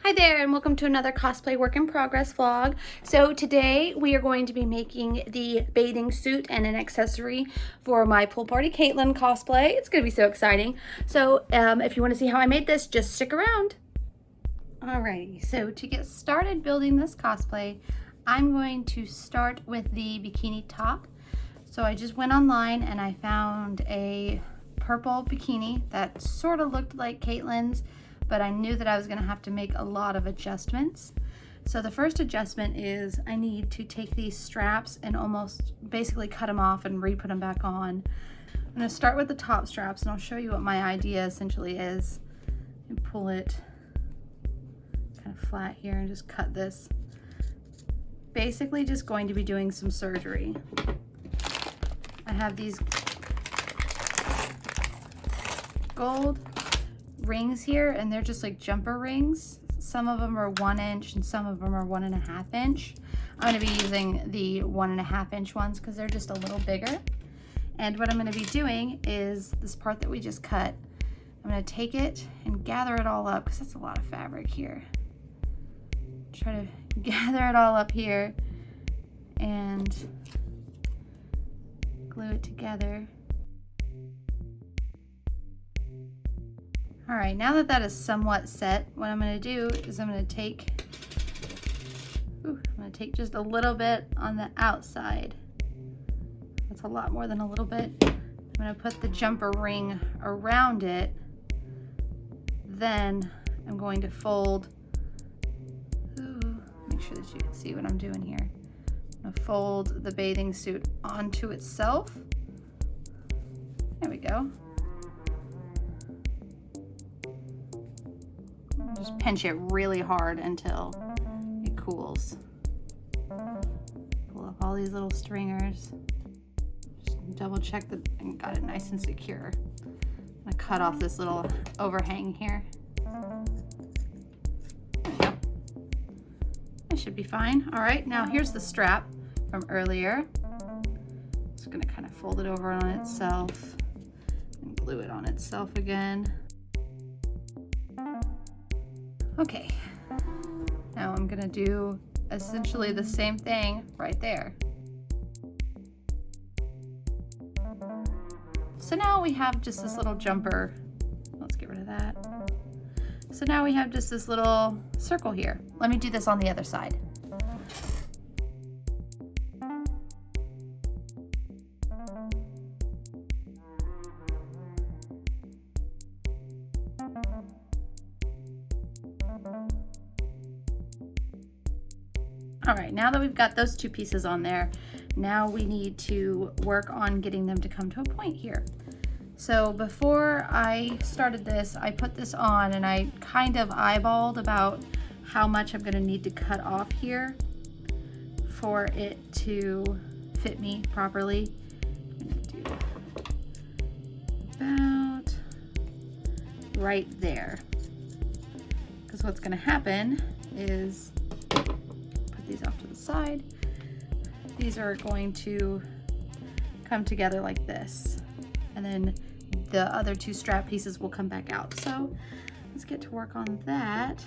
Hi there, and welcome to another cosplay work in progress vlog. So today we are going to be making the bathing suit and an accessory for my Pool Party Caitlin cosplay. It's going to be so exciting. So if you want to see how I made this, just stick around. Alrighty, so to get started building this cosplay, I'm going to start with the bikini top. So I just went online and I found a purple bikini that sort of looked like Caitlin's, but I knew that I was going to have to make a lot of adjustments. So the first adjustment is I need to take these straps and almost basically cut them off and re-put them back on. I'm going to start with the top straps and I'll show you what my idea essentially is. And pull it kind of flat here and just cut this. Basically just going to be doing some surgery. I have these gold rings here and they're just like jumper rings. Some of them are 1 inch and some of them are 1.5 inch. I'm going to be using the 1.5 inch ones because they're just a little bigger. And what I'm going to be doing is this part that we just cut, I'm going to take it and gather it all up because that's a lot of fabric here. Try to gather it all up here and glue it together. All right, now that that is somewhat set, what I'm going to do is I'm going to take just a little bit on the outside. That's a lot more than a little bit. I'm going to put the jumper ring around it. Then I'm going to fold. Make sure that you can see what I'm doing here. I'm going to fold the bathing suit onto itself. There we go. Just pinch it really hard until it cools. Pull up all these little stringers. Just double check that I got it nice and secure. I'm gonna cut off this little overhang here. There we go. That should be fine. All right, now here's the strap from earlier. Just gonna kind of fold it over on itself and glue it on itself again. Okay, now I'm gonna do essentially the same thing right there. So now we have just this little jumper. Let's get rid of that. So now we have just this little circle here. Let me do this on the other side. All right, now that we've got those two pieces on there, now we need to work on getting them to come to a point here. So before I started this, I put this on and I kind of eyeballed about how much I'm gonna need to cut off here for it to fit me properly. I'm gonna do about right there. Because what's gonna happen is these off to the side. These are going to come together like this. And then the other two strap pieces will come back out. So let's get to work on that.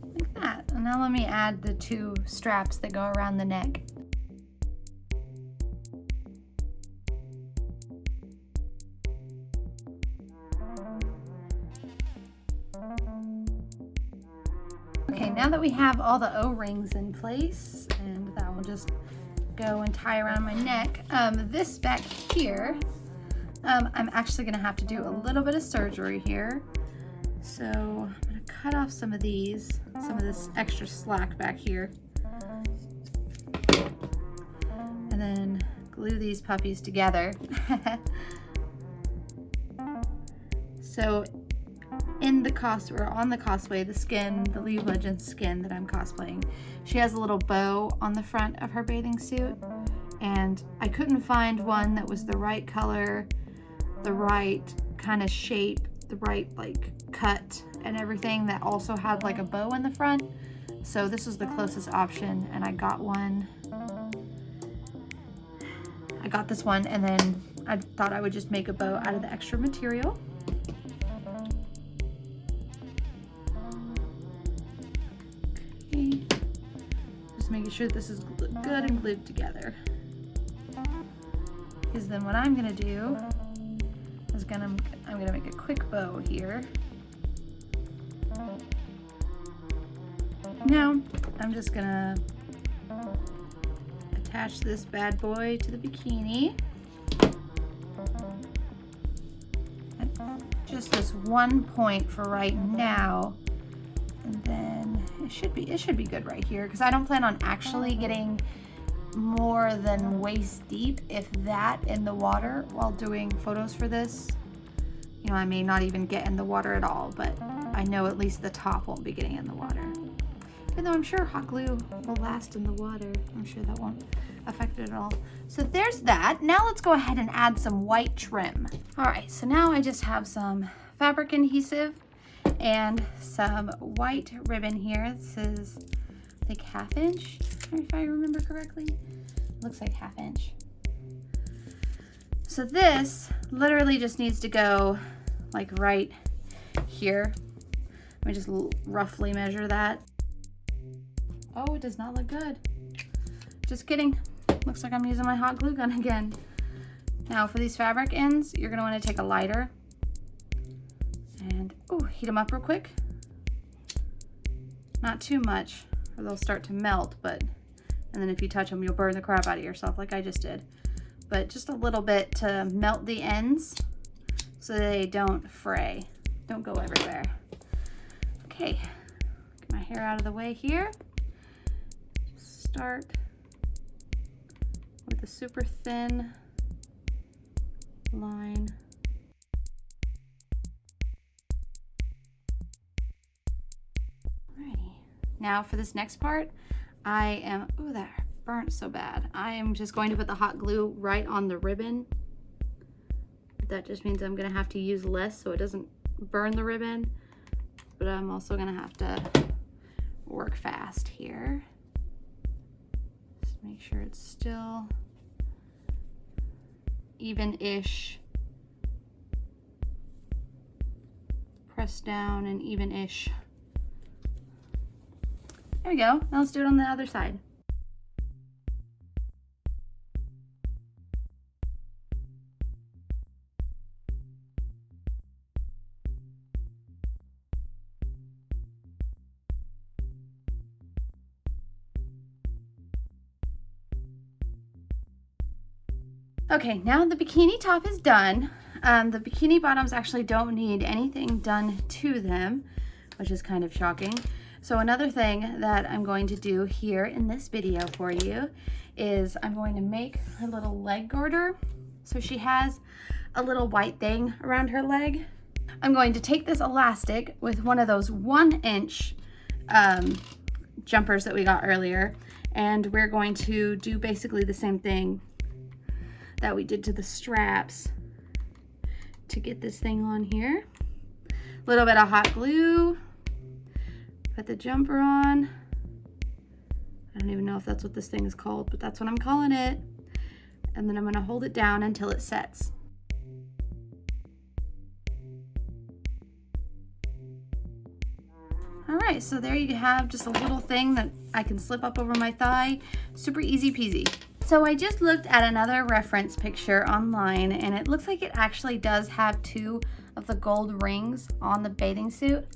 Like that. And now let me add the two straps that go around the neck. Okay, now that we have all the O-rings in place, and that will just go and tie around my neck, this back here, I'm actually gonna have to do a little bit of surgery here. So I'm gonna cut off some of these, some of this extra slack back here, and then glue these puppies together. So in the on the cosplay, the skin, the League of Legends skin that I'm cosplaying, she has a little bow on the front of her bathing suit, and I couldn't find one that was the right color, the right kind of shape, the right like cut and everything that also had like a bow in the front. So this was the closest option, and I got one got this one, and then I thought I would just make a bow out of the extra material. Okay. Just making sure this is good and glued together. Because then what I'm gonna do is I'm gonna make a quick bow here. Now I'm just gonna attach this bad boy to the bikini. And just this one point for right now, and then it should be good right here, because I don't plan on actually getting more than waist deep, if that, in the water while doing photos for this. You know, I may not even get in the water at all, but I know at least the top won't be getting in the water. Even though I'm sure hot glue will last in the water, I'm sure that won't affect it at all. So there's that. Now let's go ahead and add some white trim. All right, so now I just have some fabric adhesive and some white ribbon here. This is, I think, 1/2 inch, if I remember correctly. It looks like 1/2 inch. So this literally just needs to go like right here. Let me just roughly measure that. Oh, it does not look good. Just kidding. Looks like I'm using my hot glue gun again. Now for these fabric ends, you're gonna wanna take a lighter and heat them up real quick. Not too much, or they'll start to melt, and then if you touch them, you'll burn the crap out of yourself like I just did. But just a little bit to melt the ends so they don't fray, don't go everywhere. Okay, get my hair out of the way here. Start with a super thin line. Alrighty. Now for this next part, that burnt so bad. I am just going to put the hot glue right on the ribbon. That just means I'm gonna have to use less so it doesn't burn the ribbon, but I'm also gonna have to work fast here. Just make sure it's still even-ish. Press down and even-ish. There we go. Now let's do it on the other side. Okay, now the bikini top is done. The bikini bottoms actually don't need anything done to them, which is kind of shocking. So another thing that I'm going to do here in this video for you is I'm going to make a little leg garter. So she has a little white thing around her leg. I'm going to take this elastic with one of those 1-inch jumpers that we got earlier, and we're going to do basically the same thing that we did to the straps to get this thing on here. A little bit of hot glue, put the jumper on. I don't even know if that's what this thing is called, but that's what I'm calling it. And then I'm gonna hold it down until it sets. All right, so there you have just a little thing that I can slip up over my thigh. Super easy peasy. So I just looked at another reference picture online, and it looks like it actually does have 2 of the gold rings on the bathing suit.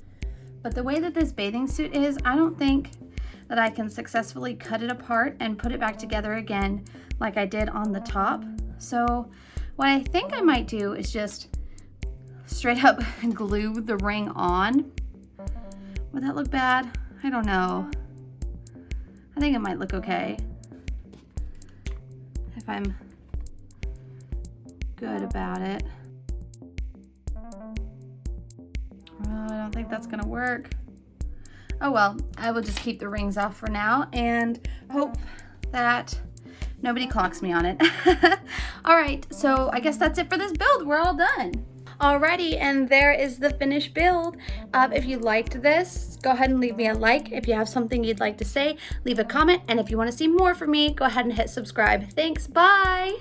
But the way that this bathing suit is, I don't think that I can successfully cut it apart and put it back together again like I did on the top. So what I think I might do is just straight up glue the ring on. Would that look bad? I don't know. I think it might look okay if I'm good about it. Oh, I don't think that's gonna work. Oh well, I will just keep the rings off for now and hope that nobody clocks me on it. All right, so I guess that's it for this build. We're all done. Alrighty, and there is the finished build. If you liked this, go ahead and leave me a like. If you have something you'd like to say, leave a comment. And if you want to see more from me, go ahead and hit subscribe. Thanks, bye.